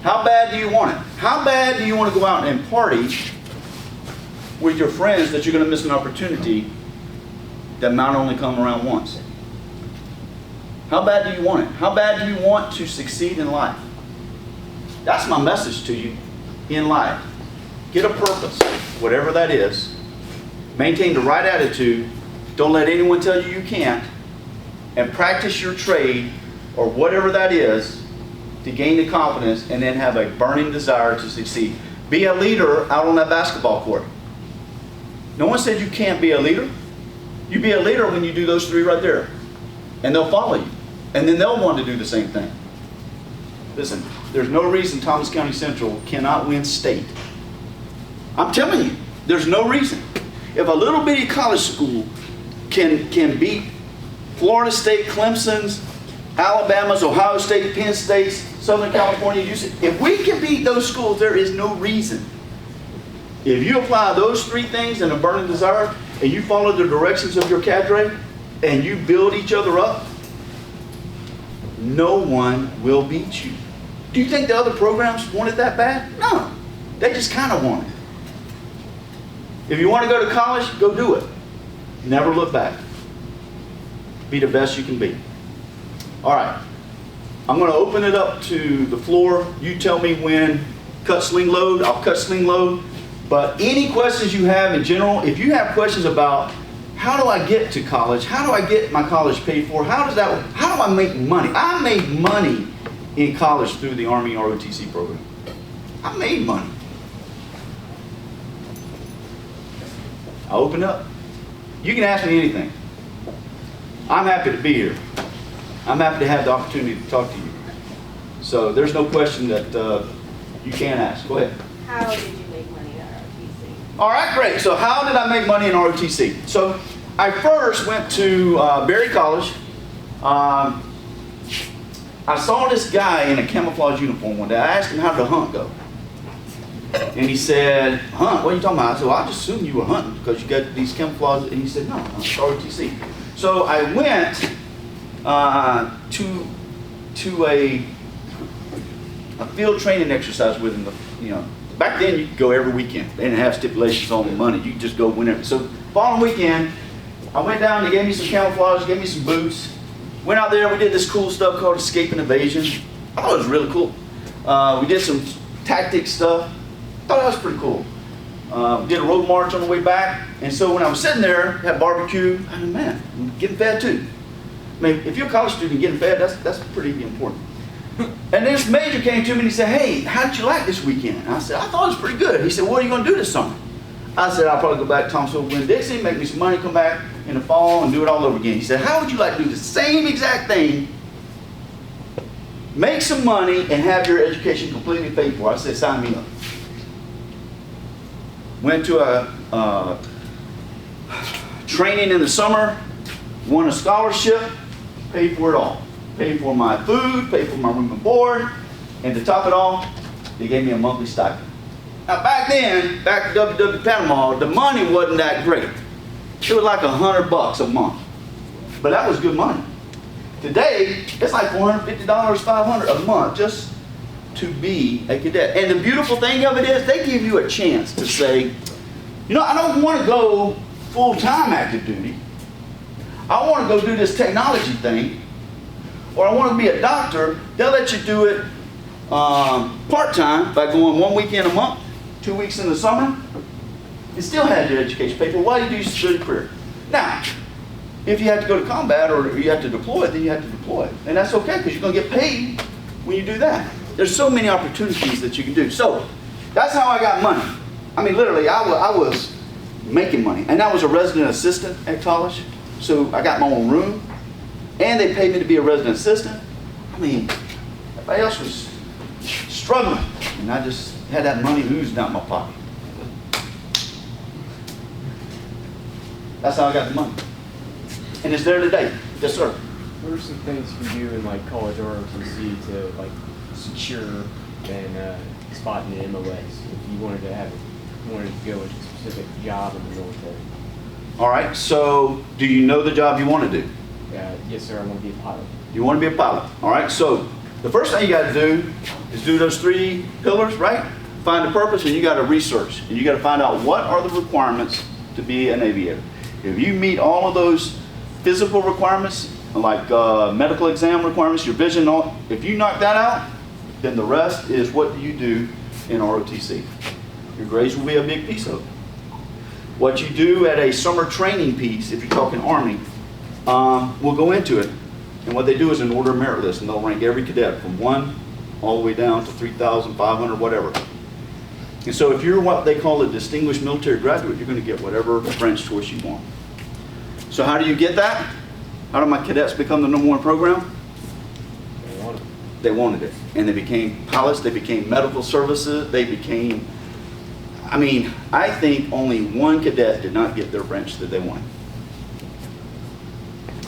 How bad do you want it? How bad do you want to go out and party with your friends that you're going to miss an opportunity that might only come around once? How bad do you want it? How bad do you want to succeed in life? That's my message to you in life. Get a purpose, whatever that is. Maintain the right attitude. Don't let anyone tell you you can't. And practice your trade or whatever that is to gain the confidence and then have a burning desire to succeed. Be a leader out on that basketball court. No one said you can't be a leader. You be a leader when you do those 3 right there. And they'll follow you. And then they'll want to do the same thing. Listen, there's no reason Thomas County Central cannot win state. I'm telling you, there's no reason. If a little bitty college school can beat Florida State, Clemson's, Alabama's, Ohio State, Penn State's, Southern California, UC, if we can beat those schools, there is no reason. If you apply those 3 things and a burning desire, and you follow the directions of your cadre, and you build each other up, no one will beat you. Do you think the other programs want it that bad? No. They just kind of want it. If you want to go to college, go do it. Never look back. Be the best you can be. All right. I'm going to open it up to the floor. You tell me when cut, sling, load. I'll cut, sling, load. But any questions you have in general, if you have questions about how do I get to college? How do I get my college paid for? How do I make money? I made money in college through the Army ROTC program. I made money. I'll open up. You can ask me anything. I'm happy to be here. I'm happy to have the opportunity to talk to you. So there's no question that you can't ask. Go ahead. How did you make money at ROTC? All right, great. So how did I make money in ROTC? So I first went to Berry College. I saw this guy in a camouflage uniform one day. I asked him, how did the hunt go? And he said, hunt? What are you talking about? I said, well, I just assumed you were hunting because you got these camouflage. And he said, no, it's ROTC. So I went to a field training exercise with him. Back then you could go every weekend. They didn't have stipulations on the money. You could just go whenever. So following weekend, I went down, they gave me some camouflage, gave me some boots. Went out there, we did this cool stuff called escape and evasion. I thought it was really cool. We did some tactics stuff. I thought that was pretty cool. We did a road march on the way back. And so when I was sitting there, had barbecue, I said, man, I'm getting fed too. I mean, if you're a college student getting fed, that's pretty important. And this major came to me and he said, hey, how did you like this weekend? And I said, I thought it was pretty good. He said, what are you going to do this summer? I said, I'll probably go back to Thomasville, Winn-Dixie, make me some money, come back in the fall and do it all over again. He said, how would you like to do the same exact thing, make some money, and have your education completely paid for? I said, sign me up. went to a training in the summer, won a scholarship, paid for it all. Paid for my food, paid for my room and board, and to top it all, they gave me a monthly stipend. Now back then, back to WW Panama, the money wasn't that great. It was like $100 a month, but that was good money. Today, it's like $450, $500 a month just to be a cadet. And the beautiful thing of it is they give you a chance to say, you know, I don't want to go full-time active duty. I want to go do this technology thing, or I want to be a doctor. They'll let you do it part-time by going 1 weekend a month, 2 weeks in the summer. You still had your education paid for while you do your study career. Now, if you have to go to combat or you have to deploy, then you have to deploy. And that's okay, because you're going to get paid when you do that. There's so many opportunities that you can do. So, that's how I got money. I mean, literally, I was making money. And I was a resident assistant at college. So, I got my own room. And they paid me to be a resident assistant. I mean, everybody else was struggling. And I just had that money oozing out my pocket. That's how I got the money. And it's there today. Yes, sir. What are some things you do in like college or ROTC to like secure and spot in the MOS if you wanted to go into a specific job in the military? All right. So, do you know the job you want to do? Yes, sir. I want to be a pilot. You want to be a pilot. All right. So, the first thing you got to do is do those 3 pillars, right? Find the purpose, and you got to research, and you got to find out what are the requirements to be an aviator. If you meet all of those physical requirements, like medical exam requirements, your vision, if you knock that out, then the rest is what do you do in ROTC. Your grades will be a big piece of it. What you do at a summer training piece, if you're talking Army, we'll go into it. And what they do is an order of merit list, and they'll rank every cadet from 1 all the way down to 3,500, whatever. And so if you're what they call a distinguished military graduate, you're going to get whatever branch choice you want. So how do you get that? How do my cadets become the #1 program? They want it. They wanted it. And they became pilots, they became medical services, they became, I mean, I think only 1 cadet did not get their branch that they wanted.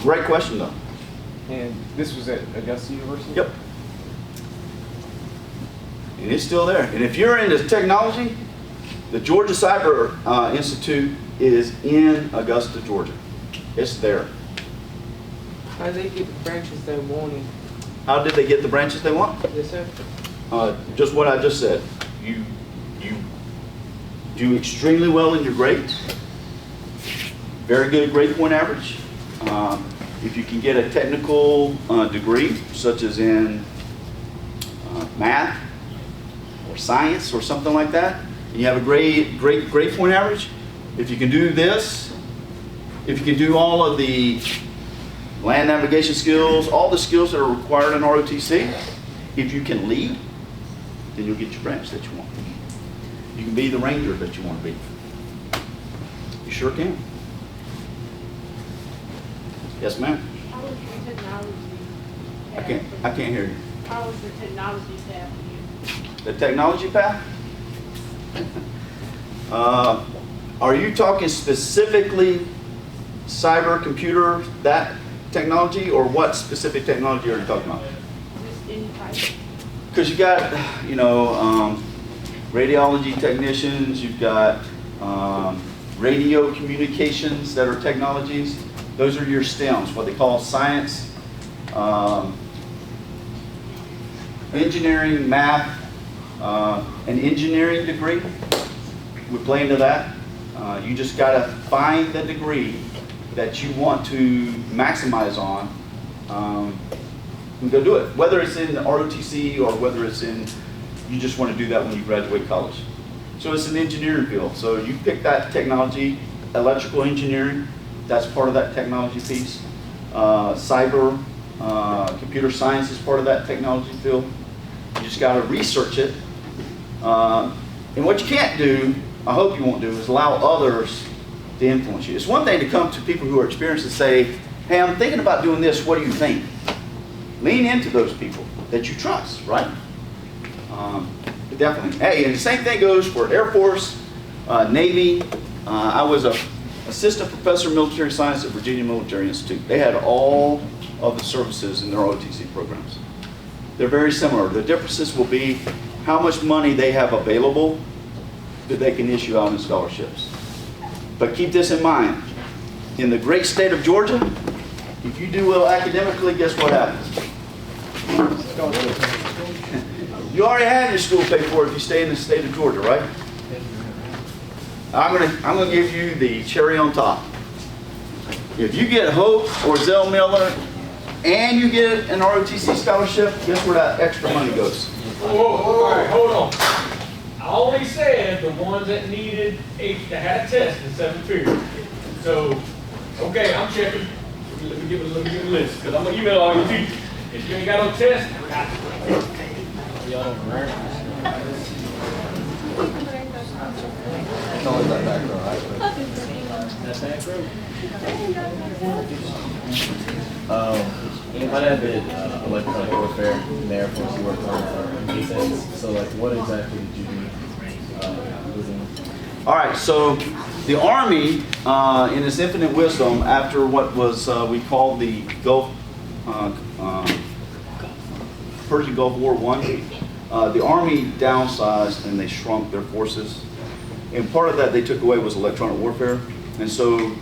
Great question though. And this was at Augusta University? Yep. And it's still there. And if you're into technology, the Georgia Cyber Institute is in Augusta, Georgia. It's there. How did they get the branches they wanted? How did they get the branches they want? Yes, sir. Just what I just said. You do extremely well in your grades. Very good grade point average. If you can get a technical degree, such as in math or science or something like that, and you have a great grade point average, if you can do this, if you can do all of the land navigation skills, all the skills that are required in ROTC, if you can lead, then you'll get your branch that you want. You can be the ranger that you want to be. You sure can. Yes, ma'am. How was your technology? I can't hear you. How was your technology path for you? The technology path? Are you talking specifically cyber, computer, that technology, or what specific technology are you talking about? Just any type. Because you got, radiology technicians, you've got radio communications that are technologies. Those are your STEMs, what they call science, engineering, math, an engineering degree would play into that. You just got to find the degree that you want to maximize on and go do it. Whether it's in ROTC or whether it's in, you just want to do that when you graduate college. So it's an engineering field. So you pick that technology, electrical engineering, that's part of that technology piece. Cyber, computer science is part of that technology field. You just got to research it. And what you can't do, I hope you won't do, is allow others to influence you. It's one thing to come to people who are experienced and say, hey, I'm thinking about doing this, what do you think? Lean into those people that you trust, right? Definitely. Hey, and the same thing goes for Air Force, Navy, I was a assistant professor of military science at Virginia Military Institute. They had all of the services in their OTC programs. They're very similar. The differences will be how much money they have available that they can issue out in scholarships. But keep this in mind. In the great state of Georgia, if you do well academically, guess what happens? You already have your school paid for if you stay in the state of Georgia, right? I'm gonna give you the cherry on top. If you get Hope or Zell Miller and you get an ROTC scholarship, guess where that extra money goes? Whoa, all right, hold on. I only said the ones that needed that had a test in 7th period. So, okay, I'm checking. Let me give a list, because I'm gonna email all your teachers. If you ain't got no test, Y'all don't learn. It's always that back row, right? That's that group. Anybody that did electronic warfare in the Air Force, you worked on defense. So, like, what exactly did you do within? All right, so the Army, in its infinite wisdom, after what was we called the Persian Gulf War I, the Army downsized and they shrunk their forces. And part of that they took away was electronic warfare. And so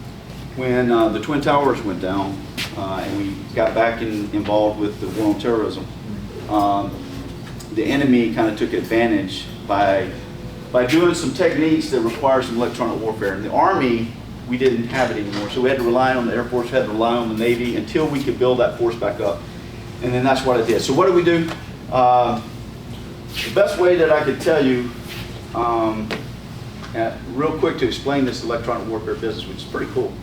when the Twin Towers went down and we got back involved with the war on terrorism, the enemy kind of took advantage by doing some techniques that require some electronic warfare. In the Army, we didn't have it anymore. So we had to rely on the Air Force, had to rely on the Navy until we could build that force back up. And then that's what I did. So what do we do? The best way that I could tell you, real quick to explain this electronic warfare business, which is pretty cool.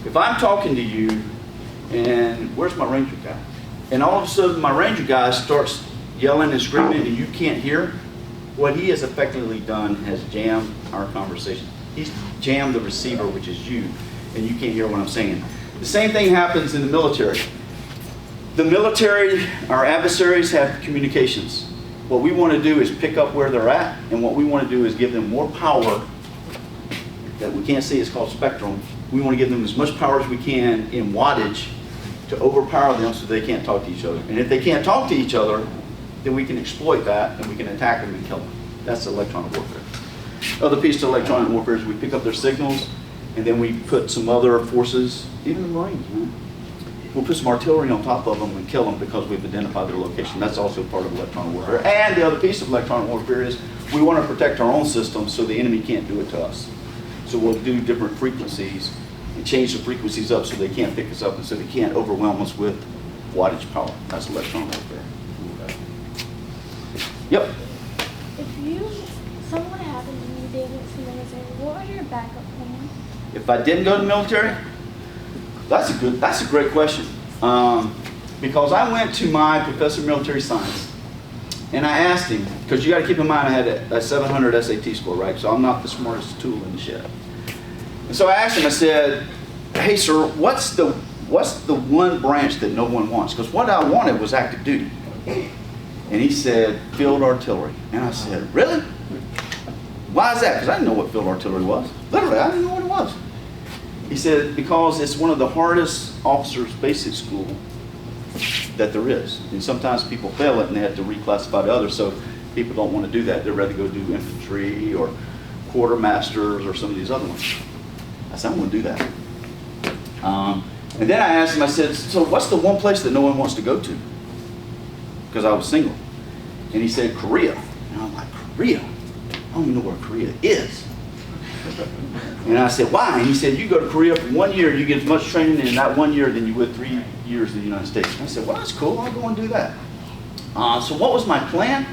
If I'm talking to you, and where's my Ranger guy? And all of a sudden my Ranger guy starts yelling and screaming and you can't hear, what he has effectively done has jammed our conversation. He's jammed the receiver, which is you, and you can't hear what I'm saying. The same thing happens in the military. The military, our adversaries have communications. What we want to do is pick up where they're at, and what we want to do is give them more power that we can't see. It's called spectrum. We want to give them as much power as we can in wattage to overpower them so they can't talk to each other. And if they can't talk to each other, then we can exploit that and we can attack them and kill them. That's electronic warfare. Other piece to electronic warfare is we pick up their signals and then we put some other forces, even the Marines, man. We'll put some artillery on top of them and kill them because we've identified their location. That's also part of electronic warfare. And the other piece of electronic warfare is we want to protect our own system so the enemy can't do it to us. So we'll do different frequencies and change the frequencies up so they can't pick us up and so they can't overwhelm us with wattage power. That's electronic warfare. Yep. If something happened and you didn't get to the military, what are your backup plans? If I didn't go to the military, that's a great question. Because I went to my professor of military science and I asked him, because you got to keep in mind I had a 700 SAT score, right? So I'm not the smartest tool in the shed. And so I asked him, I said, hey sir, what's the one branch that no one wants? Because what I wanted was active duty. And he said, field artillery. And I said, really? Why is that? Because I didn't know what field artillery was. Literally, I didn't know what it was. He said, because it's one of the hardest officers' basic school that there is. And sometimes people fail it and they have to reclassify to others, so people don't want to do that. They'd rather go do infantry or quartermasters or some of these other ones. I said, I'm going to do that. And then I asked him, I said, so what's the one place that no one wants to go to? Because I was single. And he said, Korea. And I'm like, Korea? I don't even know where Korea is. And I said, why? And he said, you go to Korea for 1 year, you get as much training in that 1 year than you would 3 years in the United States. And I said, well, that's cool, I'll go and do that. So what was my plan?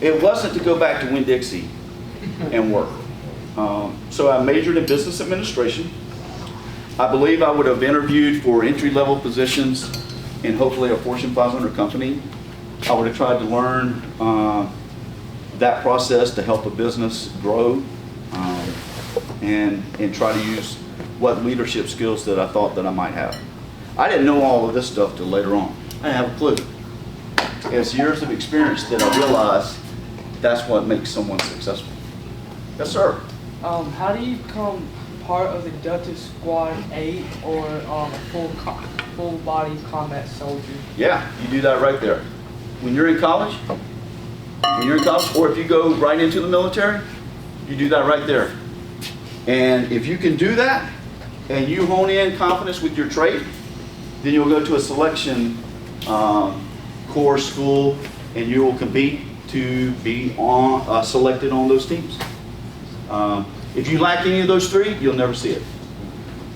It wasn't to go back to Winn-Dixie and work. So I majored in business administration. I believe I would have interviewed for entry-level positions in hopefully a Fortune 500 company. I would have tried to learn that process to help a business grow and try to use what leadership skills that I thought that I might have. I didn't know all of this stuff till later on. I didn't have a clue. It's years of experience that I realized That's what makes someone successful. Yes, sir. How do you become part of the Delta Squad 8 or full body combat soldier? Yeah, you do that right there. When you're in college, or if you go right into the military, you do that right there. And if you can do that, and you hone in confidence with your trade, then you'll go to a selection course school, and you will compete to be selected on those teams. If you lack any of those three, you'll never see it.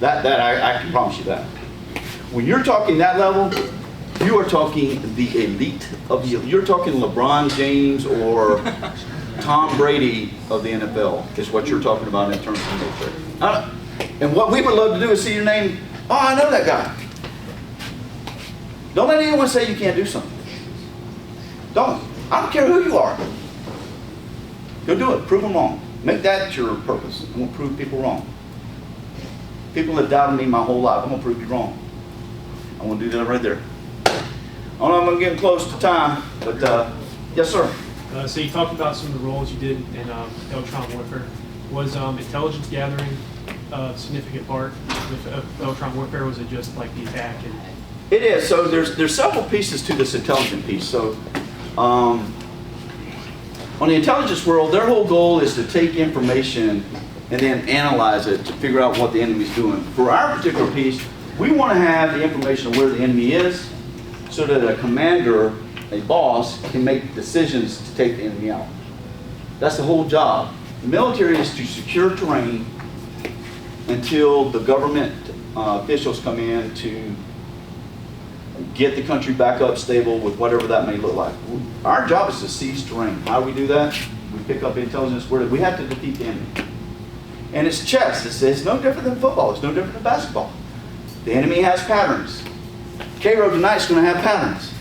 That I can promise you that. When you're talking that level, you are talking the elite of the elite. You're talking LeBron James or Tom Brady of the NFL is what you're talking about in terms of the military. And what we would love to do is see your name. Oh, I know that guy. Don't let anyone say you can't do something. Don't. I don't care who you are. Go do it. Prove them wrong. Make that your purpose. I'm going to prove people wrong. People have doubted me my whole life. I'm going to prove you wrong. I want to do that right there. I don't know if I'm getting close to time, but yes, sir. So you talked about some of the roles you did in Electron warfare. Was intelligence gathering a significant part with Electron warfare? Was it just like the attack? It is. So there's several pieces to this intelligence piece. So on the intelligence world, their whole goal is to take information and then analyze it to figure out what the enemy's doing. For our particular piece, we want to have the information of where the enemy is so that a commander, a boss, can make decisions to take the enemy out. That's the whole job. The military is to secure terrain until the government officials come in to get the country back up stable with whatever that may look like. Our job is to seize terrain. How do we do that? We pick up intelligence where we have to defeat the enemy. And it's chess. It's no different than football. It's no different than basketball. The enemy has patterns. Cairo tonight's going to have patterns.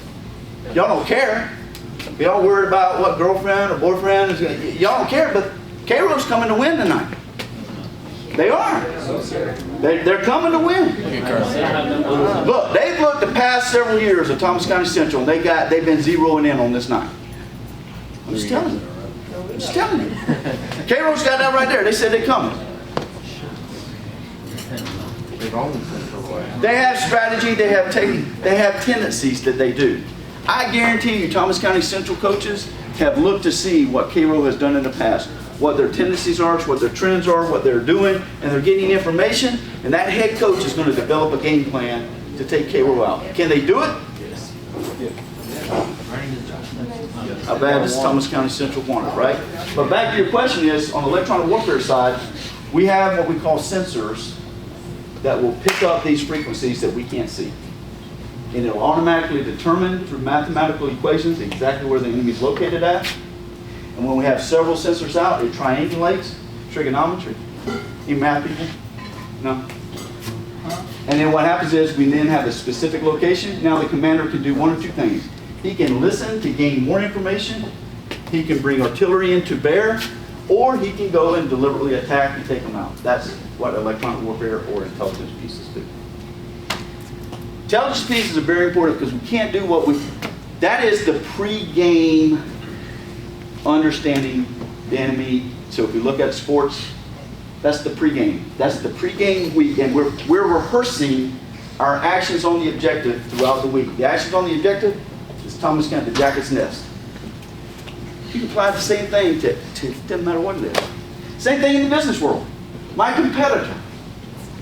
Y'all don't care. Y'all worried about what girlfriend or boyfriend is going to... Y'all don't care, but Cairo's coming to win tonight. They are. They're coming to win. Look, they've looked the past several years of Thomas County Central, and they've been zeroing in on this night. I'm just telling you. I'm just telling you. Cairo's got that right there. They said they're coming. They have strategy. They have tendencies that they do. I guarantee you, Thomas County Central coaches have looked to see what Cairo has done in the past, what their tendencies are, what their trends are, what they're doing, and they're getting information, and that head coach is going to develop a game plan to take Cairo out. Can they do it? Yes. How bad does Thomas County Central want it, right? But back to your question is, on the electronic warfare side, we have what we call sensors that will pick up these frequencies that we can't see. And it'll automatically determine through mathematical equations exactly where the enemy is located at. And when we have several sensors out, it triangulates, trigonometry. You math people? No? And then what happens is we then have a specific location. Now the commander can do one or two things. He can listen to gain more information. He can bring artillery in to bear. Or he can go and deliberately attack and take them out. That's what electronic warfare or intelligence pieces do. Intelligence pieces are very important because we can't do what we... That is the pre-game understanding the enemy. So if we look at sports, that's the pregame. That's the pregame week, and we're rehearsing our actions on the objective throughout the week. The actions on the objective is Thomas County, the Jacket's Nest. You can apply the same thing to it doesn't matter what it is. Same thing in the business world. My competitor.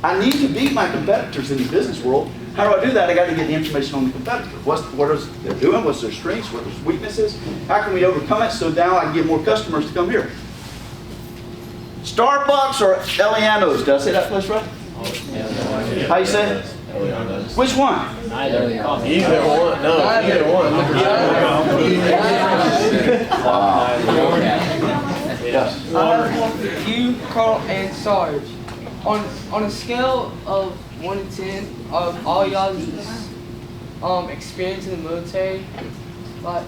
I need to beat my competitors in the business world. How do I do that? I got to get the information on the competitor. What is they're doing? What's their strengths? What are their weaknesses? How can we overcome it so now I can get more customers to come here? Starbucks or Eliano's? Did I say that place right? How you say it? Which one? Either one. No, either one. Yes. You, Carl, and Sarge, on a scale of 1 to 10 of all y'all's experience in the military, like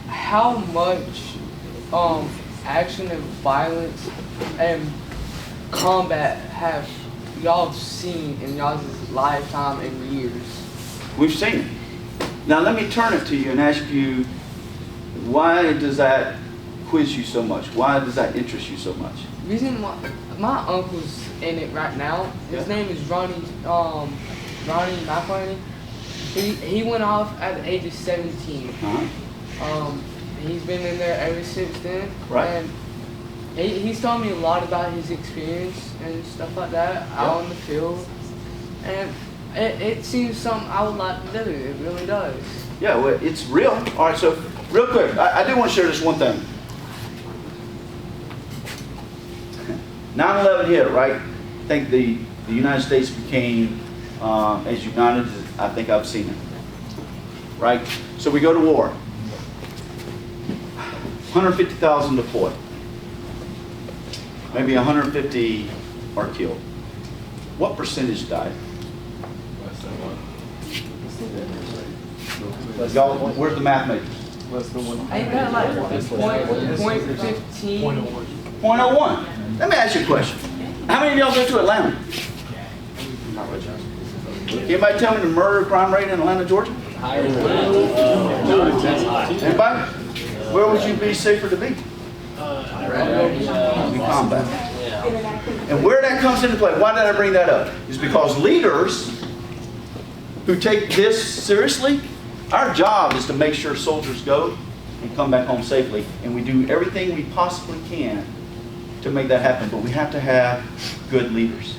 how much action and violence and combat have y'all seen in y'all's lifetime and years? We've seen it. Now let me turn it to you and ask you, why does that quiz you so much? Why does that interest you so much? Reason why my uncle's in it right now. His Yeah. name is Ronnie McCartney. He went off at the age of 17. Uh-huh. He's been in there ever since then. Right. And he's told me a lot about his experience and stuff like that out in the field. And it seems something I would like to do. It really does. Yeah, well, it's real. All right, so real quick, I do want to share this one thing. 9/11 hit, right? I think the United States became as united as I think I've seen it. Right? So we go to war. 150,000 deployed. Maybe 150 are killed. What percentage died? Y'all, where's the math majors? Ain't that like point 15? 0.01. Let me ask you a question. How many of y'all go to Atlanta? Anybody tell me the murder crime rate in Atlanta, Georgia? Anybody? Where would you be safer to be? In combat. And where that comes into play, why did I bring that up? Is because leaders who take this seriously, our job is to make sure soldiers go and come back home safely. And we do everything we possibly can to make that happen. But we have to have good leaders.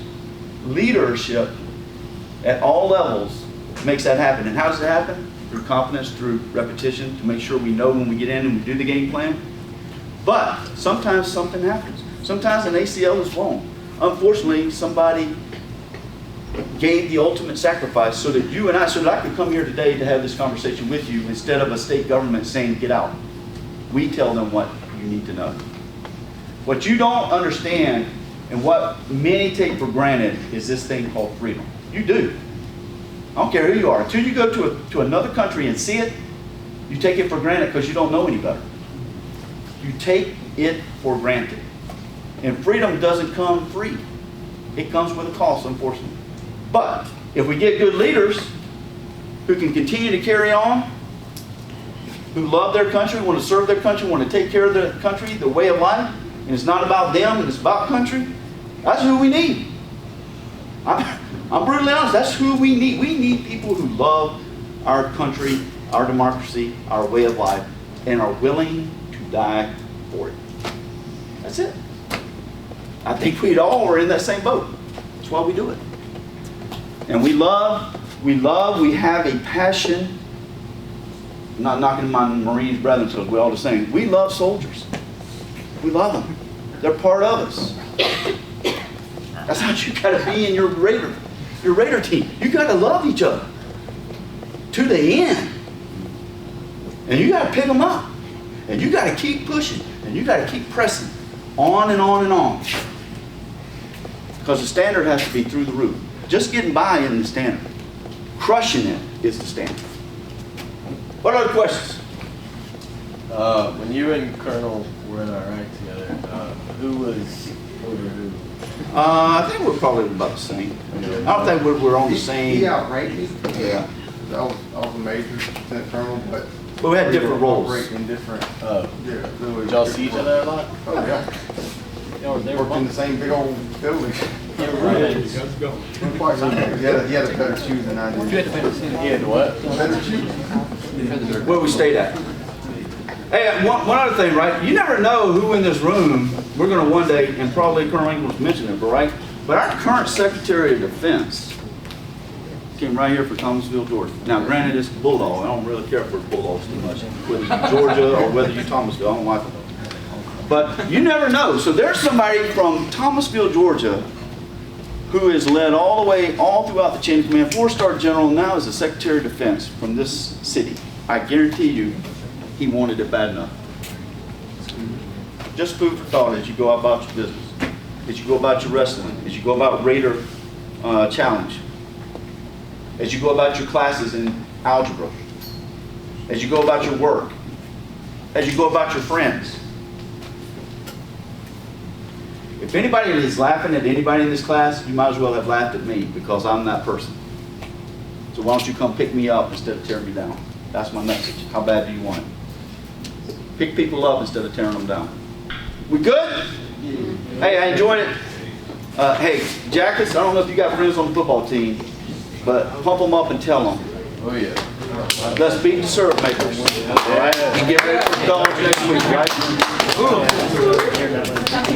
Leadership at all levels makes that happen. And how does it happen? Through confidence, through repetition, to make sure we know when we get in and we do the game plan. But sometimes something happens. Sometimes an ACL is blown. Unfortunately, somebody gave the ultimate sacrifice so that you and I, so that I could come here today to have this conversation with you instead of a state government saying, get out. We tell them what you need to know. What you don't understand and what many take for granted is this thing called freedom. You do. I don't care who you are. Until you go to another country and see it, you take it for granted because you don't know any better. You take it for granted. And freedom doesn't come free. It comes with a cost, unfortunately. But if we get good leaders who can continue to carry on, who love their country, want to serve their country, want to take care of their country, the way of life, and it's not about them, and it's about country, that's who we need. I'm brutally honest, that's who we need. We need people who love our country, our democracy, our way of life, and are willing to die for it. That's it. I think we all are in that same boat. That's why we do it. And we have a passion. I'm not knocking my Marines brethren, because we're all the same. We love soldiers. We love them. They're part of us. That's how you got to be in your Raider team. You got to love each other to the end. And you got to pick them up. And you got to keep pushing. And you got to keep pressing on and on and on. Because the standard has to be through the roof. Just getting by in the standard. Crushing it is the standard. What other questions? When you and Colonel were in Iraq together, who was over who? I think we're probably about the same. I don't think we're on the same. He outranked me. Yeah. I was a major, lieutenant colonel, but we had different roles. Operating different. Yeah. Did y'all see each other a lot? Oh yeah. They worked in the same big old building. Let's go. Quite something. He had a better shoe than I did. He had what? Better shoe. Where we stayed at. Hey, one other thing, right? You never know who in this room, we're going to one day, and probably Colonel Ingalls mentioned it, right? But our current Secretary of Defense came right here for Thomasville, Georgia. Now, granted, it's Bulldog. I don't really care for Bulldogs too much, whether you're Georgia or whether you're Thomasville. I don't like them. But you never know. So there's somebody from Thomasville, Georgia, who is led all throughout the chain of command, 4-star general, now is the Secretary of Defense from this city. I guarantee you, he wanted it bad enough. Just food for thought as you go about your business, as you go about your wrestling, as you go about Raider Challenge, as you go about your classes in algebra, as you go about your work, as you go about your friends. If anybody is laughing at anybody in this class, you might as well have laughed at me, because I'm that person. So why don't you come pick me up instead of tearing me down? That's my message. How bad do you want it? Pick people up instead of tearing them down. We good? Hey, I enjoyed it. Hey, Jackets, I don't know if you got friends on the football team, but pump them up and tell them. Oh yeah. Let's beat the syrup makers. All right? And get ready for college next week, right?